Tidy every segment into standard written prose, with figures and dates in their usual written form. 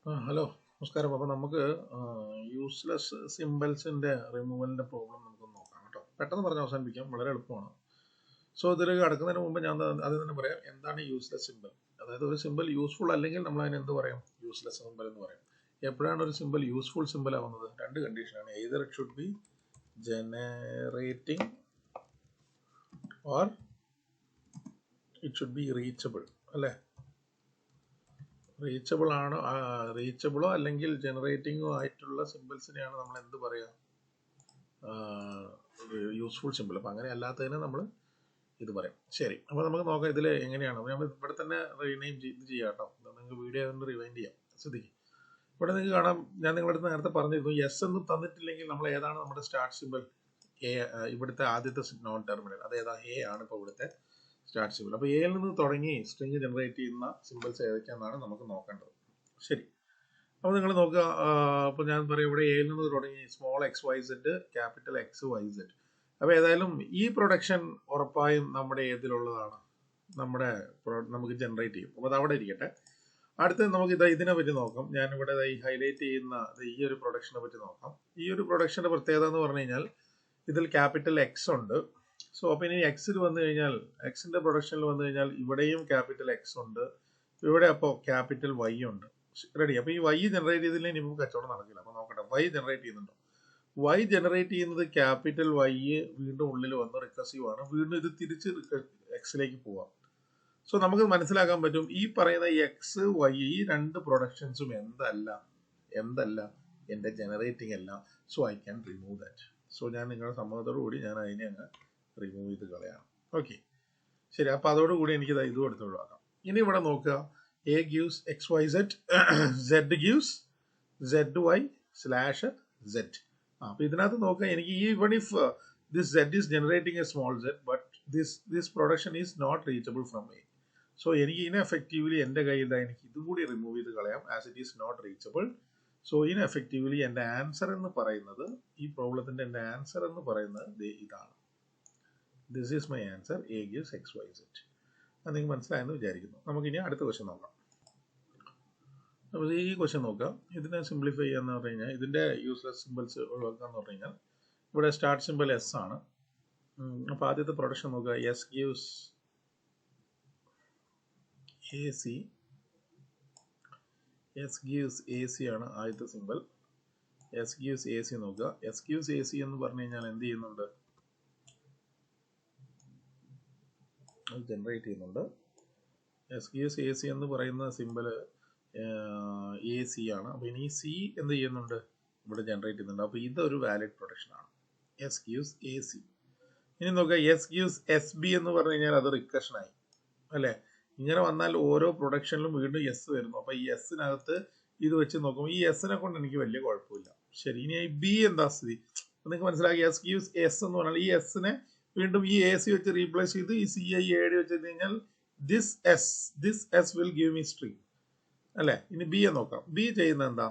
Hello നമസ്കാരം. അപ്പോൾ നമുക്ക് യൂസ്ലെസ് സിമ്പിൾസിൻ്റെ റിമൂവലിൻ്റെ പ്രോബ്ലം നമുക്കൊന്ന് നോക്കാം കേട്ടോ. പെട്ടെന്ന് പറഞ്ഞ് അവസാനിപ്പിക്കാം, വളരെ എളുപ്പമാണ്. സോ ഇതിലേക്ക് കടക്കുന്നതിന് മുമ്പ് ഞാൻ അത് തന്നെ പറയാം, എന്താണ് യൂസ്ലെസ് സിമ്പിൾ. അതായത് ഒരു സിമ്പിൾ യൂസ്ഫുൾ അല്ലെങ്കിൽ നമ്മൾ അതിന് എന്ത് പറയും? യൂസ്ലെസ് സിമ്പിൾ എന്ന് പറയും. എപ്പോഴാണ് ഒരു സിമ്പിൾ യൂസ്ഫുൾ സിമ്പിൾ ആവുന്നത്? രണ്ട് കണ്ടീഷനാണ്. Either it should be generating or it should be reachable, അല്ലേ? റീച്ചബിളോ അല്ലെങ്കിൽ ജനറേറ്റിംഗോ ആയിട്ടുള്ള സിമ്പിൾസിനെയാണ് നമ്മൾ എന്ത് പറയുക? Useful simple. അപ്പം അങ്ങനെ അല്ലാത്തതിന് നമ്മൾ ഇത് പറയും. ശരി, അപ്പോൾ നമുക്ക് നോക്കാം ഇതിൽ എങ്ങനെയാണ്. നമ്മൾ ഇവിടെ തന്നെ റീനെയിം ചെയ്യാം കേട്ടോ. നിങ്ങൾക്ക് വീഡിയോ കൊണ്ട് റിവൈൻഡ് ചെയ്യാം. ശ്രദ്ധിക്കും, ഇവിടെ നിങ്ങൾക്ക് കാണാം, ഞാൻ നിങ്ങളുടെ അടുത്ത് നേരത്തെ പറഞ്ഞിരുന്നു, എസ് എന്ന് തന്നിട്ടില്ലെങ്കിൽ നമ്മൾ ഏതാണ് നമ്മുടെ സ്റ്റാർട്ട് സിമ്പിൾ? എ. ഇവിടുത്തെ ആദ്യത്തെ നോൺ ടെർമിനൽ അത് ഏതാ? എ ആണ് ഇപ്പോൾ ഇവിടുത്തെ സ്റ്റാർട്ട് സിമ്പിൾ. അപ്പോൾ എയിൽ നിന്ന് തുടങ്ങി സ്ട്രിങ് ജനറേറ്റ് ചെയ്യുന്ന സിമ്പിൾസ് ഏതൊക്കെയാണെന്നാണ് നമുക്ക് നോക്കേണ്ടത്. ശരി, അപ്പോൾ നിങ്ങൾ നോക്കുക. അപ്പോൾ ഞാൻ പറയും, ഇവിടെ എയിൽ നിന്ന് തുടങ്ങി small X Y Z, capital X Y Z. അപ്പോൾ ഏതായാലും ഈ പ്രൊഡക്ഷൻ ഉറപ്പായും നമ്മുടെ ഏതിലുള്ളതാണ്? നമുക്ക് ജനറേറ്റ് ചെയ്യും. അപ്പോൾ അത് അവിടെ ഇരിക്കട്ടെ. അടുത്ത് നമുക്ക് ഇതിനെ പറ്റി നോക്കാം. ഞാനിവിടെ ഈ ഹൈലൈറ്റ് ചെയ്യുന്ന ഈ ഒരു പ്രൊഡക്ഷനെ പറ്റി നോക്കാം. ഈ ഒരു പ്രൊഡക്ഷൻ്റെ പ്രത്യേകത എന്ന് പറഞ്ഞു കഴിഞ്ഞാൽ ഇതിൽ ക്യാപിറ്റൽ എക്സ് ഉണ്ട്. സോ അപ്പോൾ ഇനി എക്സിൽ വന്നു കഴിഞ്ഞാൽ, എക്സിൻ്റെ പ്രൊഡക്ഷനിൽ വന്നു കഴിഞ്ഞാൽ ഇവിടെയും ക്യാപിറ്റൽ എക്സ് ഉണ്ട്, ഇവിടെ അപ്പോൾ ക്യാപിറ്റൽ വൈ ഉണ്ട്. റെഡി. അപ്പോൾ ഈ വൈ ജനറേറ്റ് ചെയ്തില്ലെങ്കിൽ ഇനിയിപ്പോൾ കച്ചവടം നടക്കില്ല. അപ്പോൾ നോക്കട്ടെ, വൈ ജനറേറ്റ് ചെയ്യുന്നുണ്ടോ? വൈ ജനറേറ്റ് ചെയ്യുന്നത് ക്യാപിറ്റൽ വൈ വീണ്ടും ഉള്ളിൽ വന്ന് റിക്കസീവ് ആണ്. വീണ്ടും ഇത് തിരിച്ച് എക്സിലേക്ക് പോവാം. സോ നമുക്ക് മനസ്സിലാക്കാൻ പറ്റും, ഈ പറയുന്ന എക്സ് വൈ ഈ രണ്ട് പ്രൊഡക്ഷൻസും എന്തല്ല എൻ്റെ ജനറേറ്റിംഗ് അല്ല. So I can remove that. So ഞാൻ നിങ്ങളുടെ സമ്മതത്തോടു കൂടി ഞാൻ അതിനെ അങ്ങ് റിമൂവ് ചെയ്ത് കളയാം. ഓക്കെ, ശരി. അപ്പോൾ അതോടുകൂടി എനിക്ക് ഇതും എടുത്ത് ഒഴിവാക്കാം. ഇനി ഇവിടെ നോക്കുക, A gives X Y Z, Z gives Z Y slash Z. അപ്പോൾ ഇതിനകത്ത് നോക്കുക, എനിക്ക് even if this Z is generating a small Z but this production is not reachable from A. So എനിക്ക് ഇൻഎഫക്റ്റീവ്ലി എൻ്റെ കയ്യിൽ എനിക്ക് ഇതും കൂടി റിമൂവ് ചെയ്ത് കളയാം, as it is not reachable. So ineffectively എൻ്റെ ആൻസർ എന്ന് പറയുന്നത്, ഈ പ്രോബ്ലത്തിൻ്റെ എൻ്റെ ആൻസർ എന്ന് പറയുന്നത് ഇതാണ്. This is my answer, A gives X Y Z. അത് നിങ്ങൾക്ക് മനസ്സിലായെന്ന് വിചാരിക്കുന്നു. നമുക്കിനി അടുത്ത ക്വസ്റ്റ്യൻ നോക്കാം. അപ്പോൾ ഈ ക്വസ്റ്റ്യൻ നോക്കാം. ഇതിനെ സിംപ്ലിഫൈ ചെയ്യാന്ന് പറഞ്ഞു കഴിഞ്ഞാൽ, ഇതിൻ്റെ യൂസ്ലെസ് സിമ്പിൾസ് ഒഴിവാക്കാന്ന് പറഞ്ഞു കഴിഞ്ഞാൽ, ഇവിടെ സ്റ്റാർട്ട് സിമ്പിൾ എസ് ആണ്. അപ്പോൾ ആദ്യത്തെ പ്രൊഡക്ഷൻ നോക്കുക, S gives A C. S gives A C ആണ് ആദ്യത്തെ simple. S gives A C നോക്കുക. എസ് ഗീവ്സ് എ സി എന്ന് പറഞ്ഞു കഴിഞ്ഞാൽ എന്ത് ചെയ്യുന്നുണ്ട്? അത് ജനറേറ്റ് ചെയ്യുന്നുണ്ട്. എസ് ഗീവ്സ് എ സി എന്ന് പറയുന്ന സിമ്പിൾ എ സി ആണ്. അപ്പോൾ ഇനി സി എന്ത് ചെയ്യുന്നുണ്ട്? ഇവിടെ ജനറേറ്റ് ചെയ്യുന്നുണ്ട്. അപ്പോൾ ഇതൊരു വാലിഡ് പ്രൊഡക്ഷൻ ആണ്, എസ് ഗീവ്സ് എ സി. ഇനി നോക്കുക, എസ് ഗീവ്സ് എസ് ബി എന്ന് പറഞ്ഞു കഴിഞ്ഞാൽ അത് റിക്കഷനായി, അല്ലേ? ഇങ്ങനെ വന്നാൽ ഓരോ പ്രൊഡക്ഷനിലും വീണ്ടും എസ് വരുന്നു. അപ്പോൾ ഈ എസിനകത്ത് ഇത് വെച്ച് നോക്കുമ്പോൾ ഈ എസിനെ കൊണ്ട് എനിക്ക് വലിയ കുഴപ്പമില്ല. ശരി, ഇനി ഈ ബി എന്താ സ്ഥിതി? നിങ്ങൾക്ക് മനസ്സിലാക്കി, എസ് ഗീവ്സ് എസ് എന്ന് പറഞ്ഞാൽ ഈ എസിനെ വീണ്ടും ഈ എ സി വെച്ച് റീപ്ലേസ് ചെയ്ത് ഈ സി ഐ എ ഡി വെച്ച് കഴിഞ്ഞാൽ this S will give me string, അല്ലേ? ഇനി ബി എ നോക്കാം. ബി ചെയ്യുന്നത് എന്താ?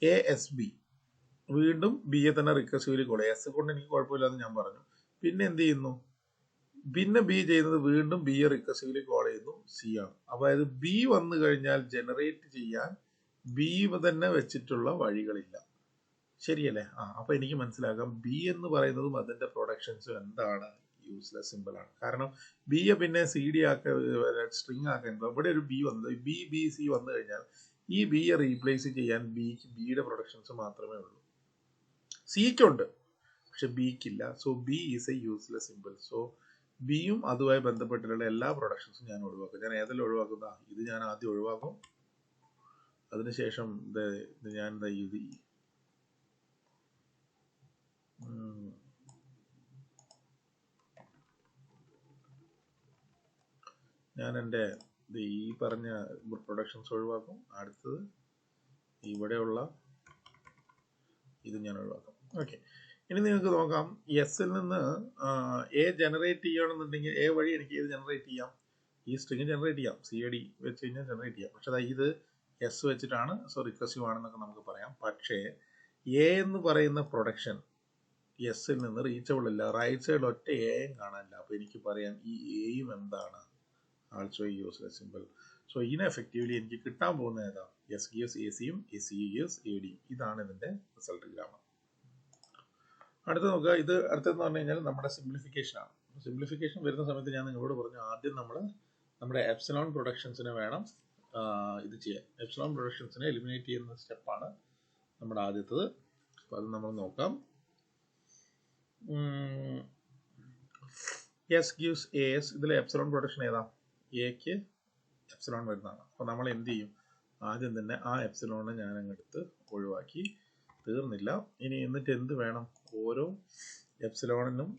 A S B. വീണ്ടും ബി എ തന്നെ റിക്കസീവ്ലി കോൾ. എസ് കൊണ്ട് എനിക്ക് കുഴപ്പമില്ലെന്ന് ഞാൻ പറഞ്ഞു. പിന്നെ എന്ത് ചെയ്യുന്നു? പിന്നെ ബി ചെയ്യുന്നത് വീണ്ടും ബി എ റിക്കസീവ്ലി കോൾ ചെയ്യുന്നു, സി ആണ്. അതായത് ബി വന്നു കഴിഞ്ഞാൽ ജനറേറ്റ് ചെയ്യാൻ ബി തന്നെ വെച്ചിട്ടുള്ള വഴികളില്ല. ശരിയല്ലേ? അപ്പൊ എനിക്ക് മനസ്സിലാക്കാം, ബി എന്ന് പറയുന്നതും അതിന്റെ പ്രൊഡക്ഷൻസും എന്താണ്? യൂസ്ലെസ് സിമ്പിൾ ആണ്. കാരണം ബി എ പിന്നെ സി ഡി സ്ട്രിങ് ആക്കാൻ ഇവിടെ ഒരു ബി വന്നത്, ബി ബി സി വന്നു കഴിഞ്ഞാൽ ഈ ബി എ റീപ്ലേസ് ചെയ്യാൻ ബിയുടെ പ്രൊഡക്ഷൻസ് മാത്രമേ ഉള്ളൂ. സിക്കുണ്ട്, പക്ഷെ ബിക്കില്ല. So B is a useless symbol. So ബിയും അതുമായി ബന്ധപ്പെട്ടിട്ടുള്ള എല്ലാ പ്രൊഡക്ഷൻസും ഞാൻ ഒഴിവാക്കും. ഞാൻ ഏതെല്ലാം ഒഴിവാക്കുന്ന? ഇത് ഞാൻ ആദ്യം ഒഴിവാക്കും. അതിനുശേഷം ഞാൻ ഇത് ഞാൻ എൻ്റെ ഈ പറഞ്ഞ പ്രൊഡക്ഷൻസ് ഒഴിവാക്കും. അടുത്തത് ഇവിടെയുള്ള ഇത് ഞാൻ ഒഴിവാക്കും. ഓക്കെ, ഇനി നിങ്ങൾക്ക് നോക്കാം, എസിൽ നിന്ന് എ ജനറേറ്റ് ചെയ്യണമെന്നുണ്ടെങ്കിൽ എ വഴി എനിക്ക് ഇത് ജനറേറ്റ് ചെയ്യാം, ഈ സ്ട്രിങ് ജനറേറ്റ് ചെയ്യാം, സി എ ഡി വെച്ച് കഴിഞ്ഞാൽ ജനറേറ്റ് ചെയ്യാം. പക്ഷെ ഇത് എസ് വെച്ചിട്ടാണ്, സോ റിക്കസീവ് ആണെന്നൊക്കെ നമുക്ക് പറയാം. പക്ഷേ എ എന്ന് പറയുന്ന പ്രൊഡക്ഷൻ എസിൽ നിന്ന് റീച്ചബിൾ അല്ല. റൈറ്റ് സൈഡിൽ ഒറ്റ എയും കാണാനില്ല. അപ്പോൾ എനിക്ക് പറയാം ഈ എയും എന്താണ്? Also useless symbol. സോ ഇനെഫക്റ്റീവ്ലി എനിക്ക് കിട്ടാൻ പോകുന്ന ഏതാ? എസ് ഗീവ്സ് എ സിയും സി ഗീവ്സ് എ ഡിയും. ഇതാണ് ഇതിൻ്റെ റിസൾട്ട് ഗ്രാമർ. അടുത്ത് നോക്കുക. ഇത് അടുത്തെന്ന് പറഞ്ഞു കഴിഞ്ഞാൽ നമ്മുടെ സിംപ്ലിഫിക്കേഷൻ ആണ്. സിംപ്ലിഫിക്കേഷൻ വരുന്ന സമയത്ത് ഞാൻ നിങ്ങളോട് പറഞ്ഞു ആദ്യം നമ്മൾ നമ്മുടെ എപ്സിലോൺ പ്രൊഡക്ഷൻസിനെ വേണം ഇത് ചെയ്യാൻ. എപ്സിലോൺ പ്രൊഡക്ഷൻസിനെ എലിമിനേറ്റ് ചെയ്യുന്ന സ്റ്റെപ്പാണ് നമ്മുടെ ആദ്യത്തത്. അപ്പോൾ അത് നമ്മൾ നോക്കാം. S gives A S. ഇതിലെ എപ്സിലോൺ പ്രൊഡക്ഷൻ ഏതാ? എക്ക് എപ്സിലോൺ വരുന്നതാണ്. അപ്പോൾ നമ്മൾ എന്ത് ചെയ്യും? ആദ്യം തന്നെ ആ എപ്സിലോണിനെ ഞാൻ അങ്ങെടുത്ത് ഒഴിവാക്കി. തീർന്നില്ല. ഇനി എന്നിട്ട് എന്ത് വേണം? ഓരോ എപ്സിലോണിനും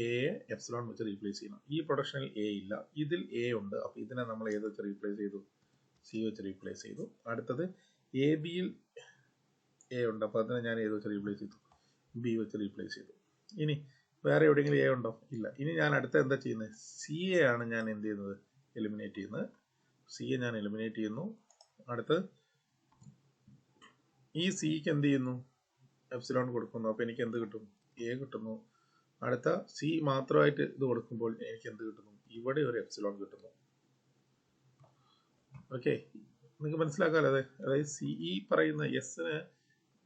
എ എപ്സിലോൺ വെച്ച് റീപ്ലേസ് ചെയ്യണം. ഈ പ്രൊഡക്ഷനിൽ എ ഇല്ല, ഇതിൽ എ ഉണ്ട്. അപ്പോൾ ഇതിനെ നമ്മൾ ഏത് വെച്ച് റീപ്ലേസ് ചെയ്തു? സി വെച്ച് റീപ്ലേസ് ചെയ്തു. അടുത്തത് എ ബിയിൽ എ ഉണ്ട്, അപ്പോൾ അതിനെ ഞാൻ ഏത് വെച്ച് റീപ്ലേസ് ചെയ്തു? ബി വെച്ച് റീപ്ലേസ് ചെയ്തു. ഇനി വേറെ എവിടെയെങ്കിലും എ ഉണ്ടോ? ഇല്ല. ഇനി ഞാൻ അടുത്ത എന്താ ചെയ്യുന്നത്? സി എ ആണ് ഞാൻ എന്ത് ചെയ്യുന്നത്? എലിമിനേറ്റ് ചെയ്യുന്നത്. സി എ ഞാൻ എലിമിനേറ്റ് ചെയ്യുന്നു. അടുത്ത് ഈ സിക്ക് എന്ത് ചെയ്യുന്നു? എപ്സിലോൺ കൊടുക്കുന്നു. അപ്പോൾ എനിക്ക് എന്ത് കിട്ടും? എ കിട്ടുന്നു. അടുത്ത സി മാത്രമായിട്ട് ഇത് കൊടുക്കുമ്പോൾ എനിക്ക് എന്ത് കിട്ടുന്നു? ഇവിടെ ഒരു എപ്സിലോൺ കിട്ടുന്നു. ഓക്കെ, നിങ്ങൾക്ക് മനസ്സിലാക്കാമല്ലോ. അതായത് സി ഈ പറയുന്ന എസിന്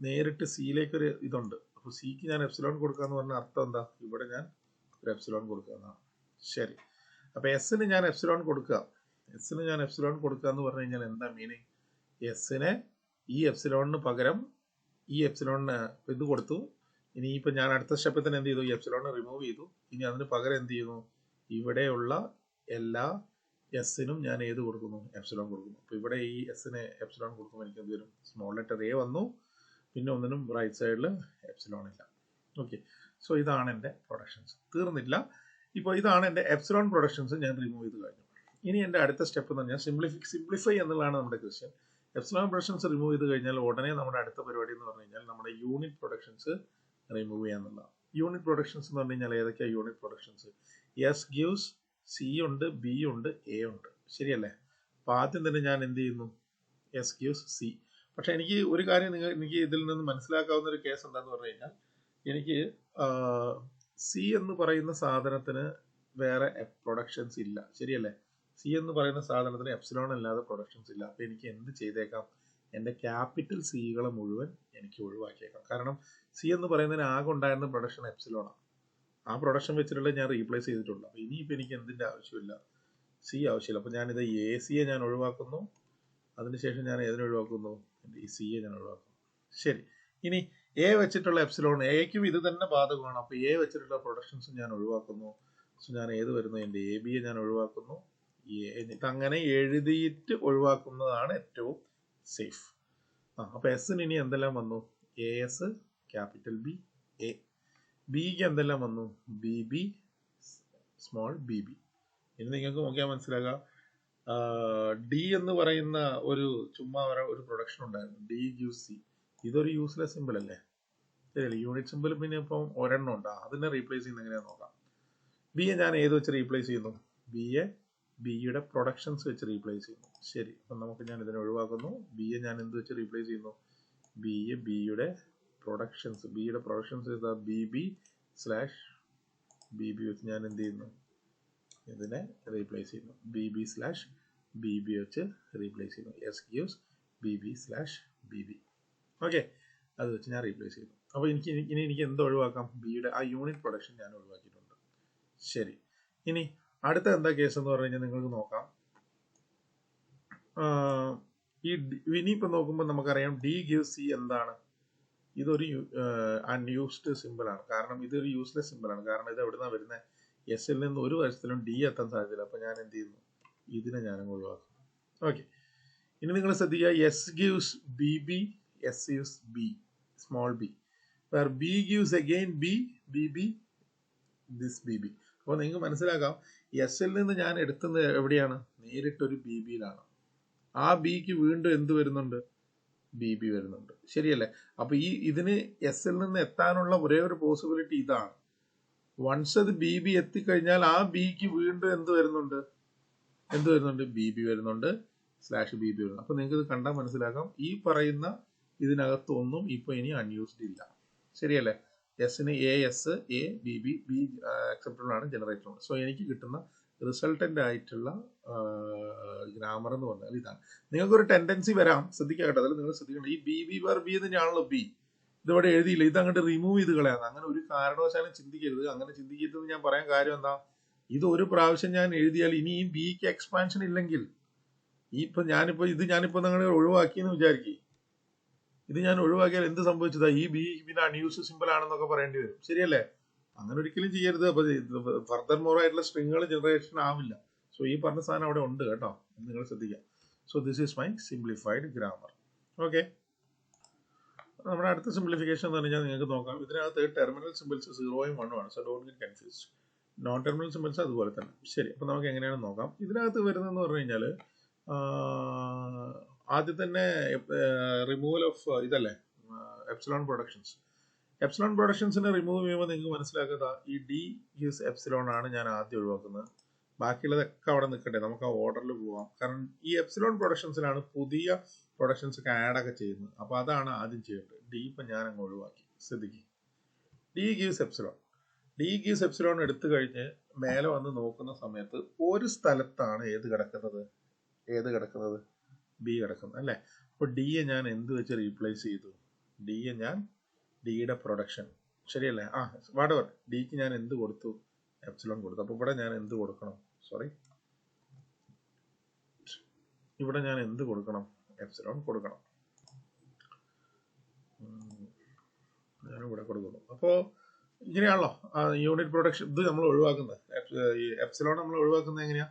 നേരിട്ട് സിയിലേക്കൊരു ഇതുണ്ട്. അപ്പോൾ സിക്ക് ഞാൻ എപ്സിലോൺ കൊടുക്കാന്ന് പറഞ്ഞ അർത്ഥം എന്താ? ഇവിടെ ഞാൻ ഒരു എപ്സിലോൺ കൊടുക്കാന്നാണ്. ശരി, അപ്പോൾ എസിന് ഞാൻ എപ്സിലോൺ കൊടുക്കുക. എസിന് ഞാൻ എപ്സിലോൺ കൊടുക്കുക എന്ന് പറഞ്ഞു കഴിഞ്ഞാൽ എന്താ മീനിങ്? എസിനെ ഈ എപ്സിലോണിന് പകരം ഈ എപ്സിലോണിന് ഇത് കൊടുത്തു. ഇനിയിപ്പോൾ ഞാൻ അടുത്ത സ്റ്റെപ്പിൽ തന്നെ എന്ത് ചെയ്തു? ഈ എപ്സിലോണിനെ റിമൂവ് ചെയ്തു. ഇനി അതിന് പകരം എന്ത് ചെയ്യുന്നു? ഇവിടെയുള്ള എല്ലാ എസിനും ഞാൻ ഏത് കൊടുക്കുന്നു? എപ്സിലോൺ കൊടുക്കുന്നു. അപ്പോൾ ഇവിടെ ഈ എസിന് എപ്സിലോൺ കൊടുക്കുമ്പോൾ എനിക്ക് എന്ത് വരും? സ്മോൾ ലെറ്റർ എ വന്നു. പിന്നെ ഒന്നിനും റൈറ്റ് സൈഡിൽ എപ്സിലോൺ ഇല്ല. ഓക്കെ, സോ ഇതാണ് എൻ്റെ പ്രൊഡക്ഷൻസ്. തീർന്നില്ല. ഇപ്പോൾ ഇതാണ് എൻ്റെ എപ്സിലോൺ പ്രൊഡക്ഷൻസ് ഞാൻ റിമൂവ് ചെയ്ത് കഴിഞ്ഞു. ഇനി എൻ്റെ അടുത്ത സ്റ്റെപ്പ് എന്ന് പറഞ്ഞാൽ സിംപ്ലിഫൈ എന്നുള്ളതാണ് നമ്മുടെ ക്വസ്റ്റ്യൻ. എപ്സിലോൺ പ്രൊഡക്ഷൻസ് റിമൂവ് ചെയ്ത് കഴിഞ്ഞാൽ ഉടനെ നമ്മുടെ അടുത്ത പരിപാടി എന്ന് പറഞ്ഞു കഴിഞ്ഞാൽ നമ്മുടെ യൂണിറ്റ് പ്രൊഡക്ഷൻസ് റിമൂവ് ചെയ്യാന്നുള്ളതാണ്. യൂണിറ്റ് പ്രൊഡക്ഷൻസ് എന്ന് പറഞ്ഞു കഴിഞ്ഞാൽ ഏതൊക്കെയാണ് unit productions? S gives C ഉണ്ട്, ബി ഉണ്ട്, എ ഉണ്ട്. ശരിയല്ലേ? അപ്പോൾ ആദ്യം തന്നെ ഞാൻ എന്ത് ചെയ്യുന്നു? S gives C. പക്ഷെ എനിക്ക് ഒരു കാര്യം എനിക്ക് ഇതിൽ നിന്ന് മനസ്സിലാക്കാവുന്ന ഒരു കേസ് എന്താന്ന് പറഞ്ഞു കഴിഞ്ഞാൽ, എനിക്ക് സി എന്ന് പറയുന്ന സാധനത്തിന് വേറെ പ്രൊഡക്ഷൻസ് ഇല്ല. ശരിയല്ലേ? സി എന്ന് പറയുന്ന സാധനത്തിന് എപ്സിലോൺ അല്ലാതെ പ്രൊഡക്ഷൻസ് ഇല്ല. അപ്പോൾ എനിക്ക് എന്ത് ചെയ്തേക്കാം? എൻ്റെ ക്യാപിറ്റൽ സികളെ മുഴുവൻ എനിക്ക് ഒഴിവാക്കിയേക്കാം. കാരണം സി എന്ന് പറയുന്നതിന് ആകെ ഉണ്ടായിരുന്ന പ്രൊഡക്ഷൻ എപ്സിലോണാണ്. ആ പ്രൊഡക്ഷൻ വെച്ചിട്ടുള്ള ഞാൻ റീപ്ലേസ് ചെയ്തിട്ടുള്ളൂ. അപ്പോൾ ഇനിയിപ്പോൾ എനിക്ക് എന്തിൻ്റെ ആവശ്യമില്ല? സി ആവശ്യമില്ല. അപ്പോൾ ഞാനിത് എ സിയെ ഞാൻ ഒഴിവാക്കുന്നു. അതിനുശേഷം ഞാൻ ഏതിനെ ഒഴിവാക്കുന്നു? ഈ സിയെ ഞാൻ ഒഴിവാക്കുന്നു. ശരി, ഇനി എ വെച്ചിട്ടുള്ള എപ്സിലോൺ, എക്കും ഇത് തന്നെ ബാധകമാണ്. അപ്പോൾ എ വെച്ചിട്ടുള്ള പ്രൊഡക്ഷൻസും ഞാൻ ഒഴിവാക്കുന്നു. സോ ഞാൻ ഏത് വരുന്നു? എൻ്റെ എ ബിയെ ഞാൻ ഒഴിവാക്കുന്നു. അങ്ങനെ എഴുതിയിട്ട് ഒഴിവാക്കുന്നതാണ് ഏറ്റവും സേഫ്. അപ്പോൾ എസിന് ഇനി എന്തെല്ലാം വന്നു? A S, capital B, A. ബിക്ക് എന്തെല്ലാം വന്നു? B B, small B B. ഇനി നിങ്ങൾക്ക് നോക്കിയാൽ മനസ്സിലാകാം, ഡി എന്ന് പറയുന്ന ഒരു ചുമ്മാ ഒരു പ്രൊഡക്ഷൻ ഉണ്ടായിരുന്നു, ഡി ഗീവ് സി. ഇതൊരു യൂസ്ലെസ് സിമ്പിൾ അല്ലേ? ശരിയല്ലേ? യൂണിറ്റ് സിമ്പിൾ പിന്നെ ഇപ്പം ഒരെണ്ണം ഉണ്ട്, അതിനെ റീപ്ലേസ് ചെയ്യുന്ന എങ്ങനെയാണെന്ന് നോക്കാം. ബിയെ ഞാൻ ഏത് വെച്ച് റീപ്ലേസ് ചെയ്യുന്നു? ബിയെ ബിയുടെ പ്രൊഡക്ഷൻസ് വെച്ച് റീപ്ലേസ് ചെയ്യുന്നു. ശരി, അപ്പം നമുക്ക് ഞാൻ ഇതിനെ ഒഴിവാക്കുന്നു. ബിയെ ഞാൻ എന്ത് വെച്ച് റീപ്ലേസ് ചെയ്യുന്നു? ബിയെ ബിയുടെ പ്രൊഡക്ഷൻസ് ചെയ്താൽ B B slash B B വെച്ച് ഞാൻ എന്ത് ചെയ്യുന്നു? ഇതിനെ റീപ്ലേസ് ചെയ്യുന്നു. B B slash B B വെച്ച് റീപ്ലേസ് ചെയ്യുന്നു. S gives B B slash B B. Okay, അത് വെച്ച് ഞാൻ റീപ്ലേസ് ചെയ്യുന്നു. അപ്പോൾ എനിക്ക് എന്ത് ഒഴിവാക്കാം? ബിയുടെ ആ യൂണിറ്റ് പ്രൊഡക്ഷൻ ഞാൻ ഒഴിവാക്കിയിട്ടുണ്ട്. ശരി, ഇനി അടുത്ത എന്താ കേസ് എന്ന് പറഞ്ഞു കഴിഞ്ഞാൽ നിങ്ങൾക്ക് നോക്കാം. ഇനിയിപ്പോൾ നോക്കുമ്പോൾ നമുക്കറിയാം ഡി ഗീവ് സി എന്താണ്? ഇതൊരു അൺയൂസ്ഡ് സിമ്പിളാണ്. കാരണം ഇതൊരു യൂസ്ലെസ് സിമ്പിളാണ്. കാരണം ഇത് എവിടുന്നാണ് വരുന്നത്? എസിൽ നിന്ന് ഒരു വശത്തിലും ഡി എത്താൻ സാധ്യതയില്ല. അപ്പോൾ ഞാൻ എന്ത് ചെയ്യുന്നു? ഇതിനെ ഞാനങ്ങ് ഒഴിവാക്കും. ഓക്കെ, ഇനി നിങ്ങൾ ശ്രദ്ധിക്കുക. S gives B B, S gives B, small B, where B gives again B, B B, this B B. അപ്പോൾ നിങ്ങൾക്ക് മനസ്സിലാക്കാം, എസിൽ നിന്ന് ഞാൻ എടുക്കുന്നത് എവിടെയാണ്? നേരിട്ടൊരു ബി ബിയിലാണ്. ആ ബിക്ക് വീണ്ടും എന്ത് വരുന്നുണ്ട്? ബി ബി വരുന്നുണ്ട്. ശരിയല്ലേ? അപ്പോൾ ഇതിന് എസിൽ നിന്ന് എത്താനുള്ള ഒരേ ഒരു പോസിബിലിറ്റി ഇതാണ്. വൺസ് അത് ബി ബി എത്തിക്കഴിഞ്ഞാൽ ആ ബിക്ക് വീണ്ടും എന്ത് വരുന്നുണ്ട്? ബി ബി വരുന്നുണ്ട്, സ്ലാഷ് ബി ബി വരുന്നു. അപ്പോൾ നിങ്ങൾക്ക് ഇത് കണ്ടാൽ മനസ്സിലാക്കാം, ഈ പറയുന്ന ഇതിനകത്തൊന്നും ഇപ്പോൾ ഇനി അൺയൂസ്ഡ് ഇല്ല. ശരിയല്ലേ? എസിന് A S, A B B, B acceptable ആണ്, ജനറേറ്റർ ആണ്. സോ എനിക്ക് കിട്ടുന്ന റിസൾട്ടൻ്റ് ആയിട്ടുള്ള ഗ്രാമർ എന്ന് പറഞ്ഞാൽ ഇതാണ്. നിങ്ങൾക്കൊരു ടെൻഡൻസി വരാം, ശ്രദ്ധിക്കുക കേട്ടോ. അതിൽ നിങ്ങൾ ശ്രദ്ധിക്കണം, ഈ ബി ബി ബാർ ബി തന്നെയാണല്ലോ ബി, ഇതിവിടെ എഴുതിയില്ല, ഇത് അങ്ങോട്ട് റിമൂവ് ചെയ്ത് കളയാം. അങ്ങനെ ഒരു കാരണവശാലും ചിന്തിക്കരുത്. അങ്ങനെ ചിന്തിക്കരുതെന്ന് ഞാൻ പറയാൻ കാര്യം എന്താ, ഇത് ഒരു പ്രാവശ്യം ഞാൻ എഴുതിയാൽ ഇനി ഈ ബിക്ക് എക്സ്പാൻഷൻ ഇല്ലെങ്കിൽ, ഞാനിപ്പോൾ നിങ്ങൾ ഒഴിവാക്കിയെന്ന് വിചാരിക്കും, ഇത് ഞാൻ ഒഴിവാക്കിയാൽ എന്ത് സംഭവിച്ചതാ, ഈ ബി പിന്നെ അൺയൂസ് സിമ്പിൾ ആണെന്നൊക്കെ പറയേണ്ടി വരും, ശരിയല്ലേ? അങ്ങനെ ഒരിക്കലും ചെയ്യരുത്. അപ്പൊ ഫർദർ മോർ ആയിട്ടുള്ള സ്ട്രിങ്ങുകൾ ജനറേഷൻ ആവില്ല. സോ ഈ പറഞ്ഞ സാധനം അവിടെ ഉണ്ട് കേട്ടോ, നിങ്ങൾ ശ്രദ്ധിക്കാം. So this is my simplified grammar. Okay, നമ്മുടെ അടുത്ത സിംപ്ലിഫിക്കേഷൻ എന്ന് പറഞ്ഞാൽ നിങ്ങൾക്ക് നോക്കാം, ഇതിനകത്ത് ടെർമിനൽ സിമ്പിൾസ് 0 ഉം 1 ആണ്. So don't get confused. Non terminal symbols അതുപോലെ തന്നെ. ശരി, അപ്പൊ നമുക്ക് എങ്ങനെയാണെന്ന് നോക്കാം. ഇതിനകത്ത് വരുന്നതെന്ന് പറഞ്ഞു കഴിഞ്ഞാൽ ആദ്യം തന്നെ റിമൂവൽ ഓഫ് ഇതല്ലേ, എപ്സിലോൺ പ്രൊഡക്ഷൻസ്. എപ്സിലോൺ പ്രൊഡക്ഷൻസിനെ റിമൂവ് ചെയ്യുമ്പോൾ നിങ്ങൾക്ക് മനസ്സിലാക്കുക, ഈ ഡി ഗീവ്സ് എപ്സിലോൺ ആണ് ഞാൻ ആദ്യം ഒഴിവാക്കുന്നത്. ബാക്കിയുള്ളതൊക്കെ അവിടെ നിൽക്കട്ടെ, നമുക്ക് ആ ഓർഡറിൽ പോവാം. കാരണം ഈ എപ്സിലോൺ പ്രൊഡക്ഷൻസിലാണ് പുതിയ പ്രൊഡക്ഷൻസ് ഒക്കെ ആഡൊക്കെ ചെയ്യുന്നത്. അപ്പോൾ അതാണ് ആദ്യം ചെയ്യേണ്ടത്. ഡി ഇപ്പം ഞാൻ അങ്ങ് ഒഴിവാക്കി. ശ്രദ്ധിക്കും, D gives epsilon. D gives epsilon എടുത്തു കഴിഞ്ഞ് മേലെ വന്ന് നോക്കുന്ന സമയത്ത് ഒരു സ്ഥലത്താണ് ഏത് കിടക്കുന്നത്, ബി കിടക്കുന്നത് അല്ലേ. അപ്പോൾ ഡിയെ ഞാൻ എന്ത് വെച്ച് റീപ്ലേസ് ചെയ്തു, ഡിയെ ഞാൻ ഡിയുടെ പ്രൊഡക്ഷൻ, ശരിയല്ലേ? വാട്ടെവർ, ഡിക്ക് ഞാൻ എന്ത് കൊടുത്തു, എപ്സിലോൺ കൊടുത്തു. അപ്പോൾ ഇവിടെ ഞാൻ എന്ത് കൊടുക്കണം, ഇവിടെ ഞാൻ എന്ത് കൊടുക്കണം, എപ്സിലോൺ കൊടുക്കണം. ഞാനിവിടെ കൊടുക്കുന്നു. അപ്പോൾ ഇങ്ങനെയാണല്ലോ യൂണിറ്റ് പ്രൊഡക്ഷൻ. ഇത് നമ്മൾ ഒഴിവാക്കുന്നത്, എപ്സിലോൺ നമ്മൾ ഒഴിവാക്കുന്നത് എങ്ങനെയാ,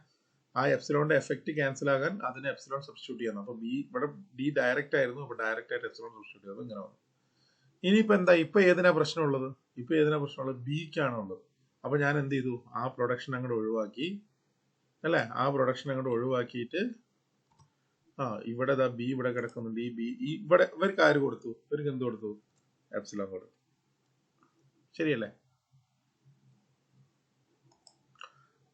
ആ എപ്സിലോണിന്റെ എഫക്റ്റ് ക്യാൻസൽ ആകാൻ അതിന് എപ്സിലോൺ സബ്സ്റ്റിറ്റ്യൂട്ട് ചെയ്യണം. അപ്പോൾ ബി ഇവിടെ ഡി ഡയറക്റ്റ് ആയിരുന്നു, അപ്പോൾ ഡയറക്റ്റ് ആയിട്ട് എപ്സിലോൺ സബ്സ്റ്റിറ്റ്യൂട്ട് ചെയ്തത് ഇങ്ങനെ വന്നു. ഇനിയിപ്പോൾ എന്താ, ഇപ്പം ഏതിനാ പ്രശ്നമുള്ളത്, ബിക്കാണ് ഉള്ളത്. അപ്പോൾ ഞാൻ എന്ത് ചെയ്തു, ആ പ്രൊഡക്ഷൻ അങ്ങോട്ട് ഒഴിവാക്കി അല്ലേ. ആ പ്രൊഡക്ഷൻ അങ്ങോട്ട് ഒഴിവാക്കിയിട്ട് ഇവിടെ ബി ഇവിടെ കിടക്കുന്നുണ്ട്. ഈ ബി ഇവിടെ ഇവർക്ക് ആര് കൊടുത്തു, ഇവർക്ക് എന്ത് കൊടുത്തു, എപ്സിലോൺ കൊടുത്തു, ശരിയല്ലേ?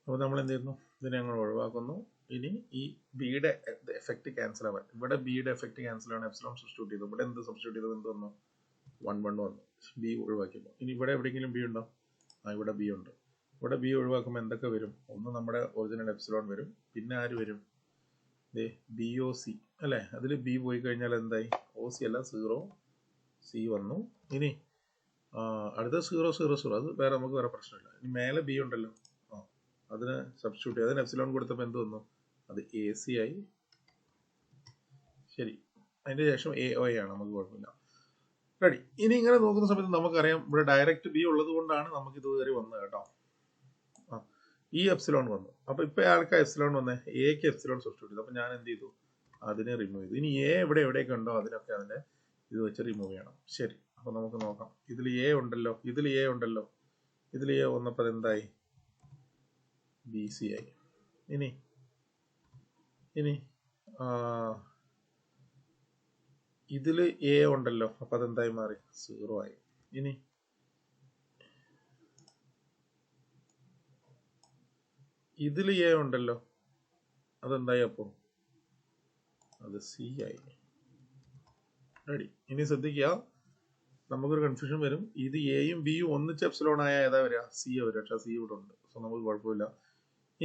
അപ്പോൾ നമ്മൾ എന്ത് ചെയ്യുന്നു, ഇതിനെ ഞങ്ങൾ ഒഴിവാക്കുന്നു. ഇനി ഈ ബിയുടെ എഫക്റ്റ് ക്യാൻസൽ ആവാൻ, ഇവിടെ ബിയുടെ എഫക്റ്റ് ക്യാൻസൽ ആണ്, എപ്സിലോൺ സബ്സ്റ്റിറ്റ്യൂട്ട് ചെയ്തു. ഇവിടെ എന്ത് സബ്സ്റ്റിറ്റ്യൂട്ട് ചെയ്തത്, എന്ത് വന്നു, 1 1 വന്നു. ബി ഒഴിവാക്കിയപ്പോൾ ഇനി ഇവിടെ എവിടെയെങ്കിലും ബി ഉണ്ടോ, ഇവിടെ ബി ഉണ്ട്. ഇവിടെ ബി ഒഴിവാക്കുമ്പോൾ എന്തൊക്കെ വരും, ഒന്ന് നമ്മുടെ ഒറിജിനൽ എപ്സിലോൺ വരും, പിന്നെ ആര് വരും, ബി ഒ സി അല്ലേ. അതിൽ ബി പോയി കഴിഞ്ഞാൽ എന്തായി, ഒ സി അല്ല 0 സി വന്നു. ഇനി അടുത്ത 0 0 0, അത് വേറെ, നമുക്ക് വേറെ പ്രശ്നമില്ല. ഇനി മേലെ ബി ഉണ്ടല്ലോ, അതിന് സബ്സ്റ്റിറ്റ്യൂട്ട് ചെയ്ത് അതിന് എപ്സിലോൺ കൊടുത്തപ്പോൾ എന്ത് വന്നു, അത് എ സി ആയി. ശരി, അതിൻ്റെ ശേഷം എ ഒ ആണ്, നമുക്ക് കുഴപ്പമില്ല. റെഡി. ഇനി ഇങ്ങനെ നോക്കുന്ന സമയത്ത് നമുക്കറിയാം ഇവിടെ ഡയറക്റ്റ് ബി ഉള്ളത് കൊണ്ടാണ് നമുക്ക് ഇത് കയറി വന്നത് കേട്ടോ. ഈ എപ്സിലോൺ വന്നു. അപ്പോൾ ഇപ്പം ആർക്കാ എപ്സിലോൺ വന്നേ, എക്ക് എപ്സിലോൺ സബ്സ്റ്റിറ്റ്യൂട്ട് ചെയ്തു. അപ്പോൾ ഞാൻ എന്ത് ചെയ്തു, അതിനെ റിമൂവ് ചെയ്തു. ഇനി എ എവിടെയൊക്കെ ഉണ്ടോ അതിനൊക്കെ അതിനെ ഇത് വെച്ച് റിമൂവ് ചെയ്യണം. ശരി, അപ്പോൾ നമുക്ക് നോക്കാം. ഇതിൽ എ ഉണ്ടല്ലോ, ഇതിൽ എ വന്നപ്പോൾ എന്തായി, ബി സി ആയി. ഇനി ഇതിൽ എ ഉണ്ടല്ലോ, അപ്പം അതെന്തായി മാറി, 0 ആയി. ഇനി ഇതിൽ എ ഉണ്ടല്ലോ, അതെന്തായി, അപ്പോൾ അത് സി ആയി. റെഡി. ഇനി ശ്രദ്ധിക്കുക, നമുക്കൊരു കൺഫ്യൂഷൻ വരും. ഇത് എയും ബിയും ഒന്നിച്ച് എപ്സിലോൺ ആയ ഏതാ വരിക, സി വരിക. പക്ഷെ സി ഇവിടെ ഉണ്ട്, സോ നമുക്ക് കുഴപ്പമില്ല.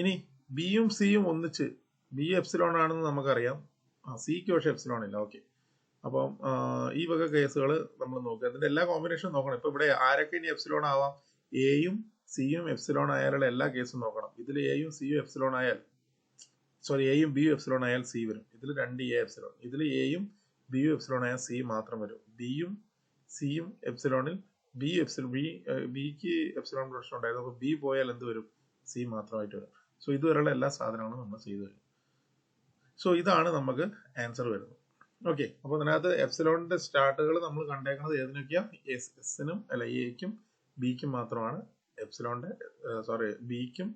ഇനി ബിയും സിയും ഒന്നിച്ച്, ബി എപ്സിലോൺ ആണെന്ന് നമുക്കറിയാം, സിക്ക് പക്ഷെ എപ്സിലോൺ ഇല്ല. ഓക്കെ, അപ്പം ഈ വക കേസുകൾ നമ്മൾ നോക്കുക. അതിന്റെ എല്ലാ കോമ്പിനേഷനും നോക്കണം. ഇപ്പൊ ഇവിടെ ആരൊക്കെ ഇനി എപ്സിലോൺ ആവാം, എയും സിയും എപ്സിലോൺ ആയാലുള്ള എല്ലാ കേസും നോക്കണം. ഇതിൽ എയും സിയും എപ്സിലോൺ ആയാൽ, എയും ബിയും എപ്സിലോൺ ആയാൽ സി വരും. ഇതിൽ 2 എ എപ്സിലോൺ, ഇതിൽ എയും ബിയും എപ്സിലോൺ ആയാൽ സി മാത്രം വരും. ബിയും സിയും എപ്സിലോണിൽ ബിക്ക് എപ്സിലോൺ പ്രശ്നം ഉണ്ടായിരുന്നു. അപ്പോൾ ബി പോയാൽ എന്ത് വരും, സി മാത്രമായിട്ട് വരും. സോ ഇതുവരെയുള്ള എല്ലാ സാധനങ്ങളും നമ്മൾ ചെയ്തു കഴിഞ്ഞു. സോ ഇതാണ് നമുക്ക് ആൻസർ വരുന്നത്. ഓക്കെ, അപ്പോൾ അതിനകത്ത് എപ്സിലോണിന്റെ സ്റ്റാർട്ടുകൾ നമ്മൾ കണ്ടേക്കുന്നത് ഏതിനൊക്കെയാ, എസിനും അല്ല എക്കും ബിക്കും മാത്രമാണ് എപ്സിലോണിന്റെ, ബിക്കും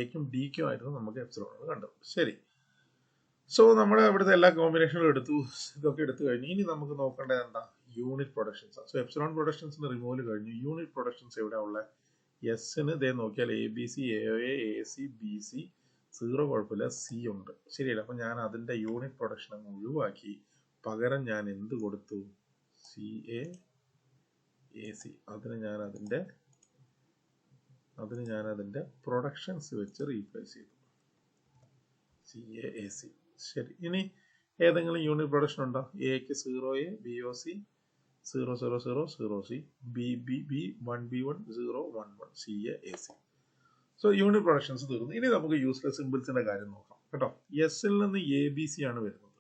എക്കും ഡിക്കും ആയിരുന്നു നമുക്ക് എപ്സിലോണുകൾ കണ്ടത്. ശരി, സോ നമ്മുടെ ഇവിടുത്തെ എല്ലാ കോമ്പിനേഷനുകളും ഇതൊക്കെ എടുത്തു കഴിഞ്ഞു. ഇനി നമുക്ക് നോക്കേണ്ടത് എന്താ, യൂണിറ്റ് പ്രൊഡക്ഷൻസ്. സോ എപ്സിലോൺ പ്രൊഡക്ഷൻസിന്റെ റിമൂവൽ കഴിഞ്ഞു. യൂണിറ്റ് പ്രൊഡക്ഷൻസ് എവിടെ ഉള്ള, എസിന് ഇതേ നോക്കിയാൽ A B C, A O A C, B C 0 കുഴപ്പമില്ല, സി ഉണ്ട്, ശരിയല്ല. അപ്പം ഞാൻ അതിന്റെ യൂണിറ്റ് പ്രൊഡക്ഷൻ അങ്ങ് ഒഴിവാക്കി, പകരം ഞാൻ എന്ത് കൊടുത്തു, സി എ സി. അതിന് ഞാൻ അതിന്റെ പ്രൊഡക്ഷൻസ് വെച്ച് റീപ്ലേസ് ചെയ്തു. CAAC. ശരി, ഇനി ഏതെങ്കിലും യൂണിറ്റ് പ്രൊഡക്ഷൻ ഉണ്ടോ? എക്ക് 0A, BOC 000 BB 1B1 011 CAAC. So unit productions തീർന്നു. ഇനി നമുക്ക് യൂസ്ലെസ് സിമ്പിൾസിന്റെ കാര്യം നോക്കാം കേട്ടോ. എസിൽ നിന്ന് ABC ആണ് വരുന്നത്.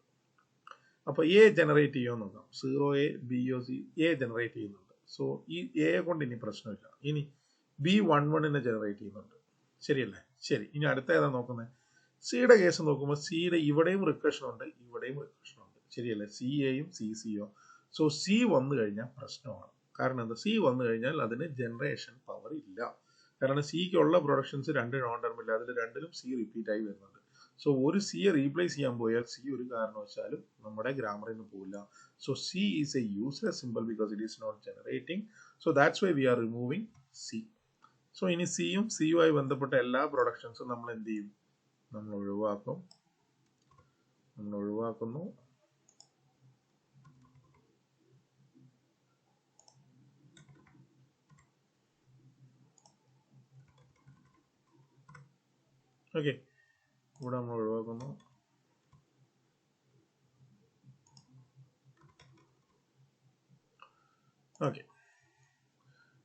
അപ്പോൾ എ ജനറേറ്റ് ചെയ്യുമോ നോക്കാം. 0A BOC എ ജനറേറ്റ് ചെയ്യുന്നുണ്ട്. സോ ഈ എ കൊണ്ട് ഇനി പ്രശ്നമില്ല. ഇനി B11 ജനറേറ്റ് ചെയ്യുന്നുണ്ട്. ശരിയല്ലേ? ശരി, ഇനി അടുത്ത ഏതാ നോക്കുന്നത്? സിയുടെ കേസ് നോക്കുമ്പോൾ സിയുടെ ഇവിടെയും റിക്കർഷൻ ഉണ്ട്, ഇവിടെയും റിക്കർഷൻ ഉണ്ട്. ശരിയല്ലേ? CAയും CCയോ. സോ സി വന്നു കഴിഞ്ഞാൽ പ്രശ്നമാണ്. കാരണം എന്താ? സി വന്നു കഴിഞ്ഞാൽ അതിന് ജനറേഷൻ പവർ ഇല്ല. കാരണം സിക്കുള്ള പ്രൊഡക്ഷൻസ് 2 നോൺ ടെർമിനൽ, അതിൽ 2ലും സി റിപ്പീറ്റ് ആയി വരുന്നുണ്ട്. സോ ഒരു സിയെ റീപ്ലേസ് ചെയ്യാൻ പോയാൽ സി ഒരു കാരണവശാലും നമ്മുടെ ഗ്രാമറിൽ നിന്ന് പോവില്ല. So C is a useless symbol because it is not generating. So that's why we are removing C. So ഇനി സിയും സിയുമായി ബന്ധപ്പെട്ട എല്ലാ പ്രൊഡക്ഷൻസും നമ്മൾ എന്ത് ചെയ്യും? നമ്മൾ ഒഴിവാക്കുന്നു. ഓക്കെ, ഇവിടെ നമ്മൾ ഒഴിവാക്കുന്നു. ഓക്കെ,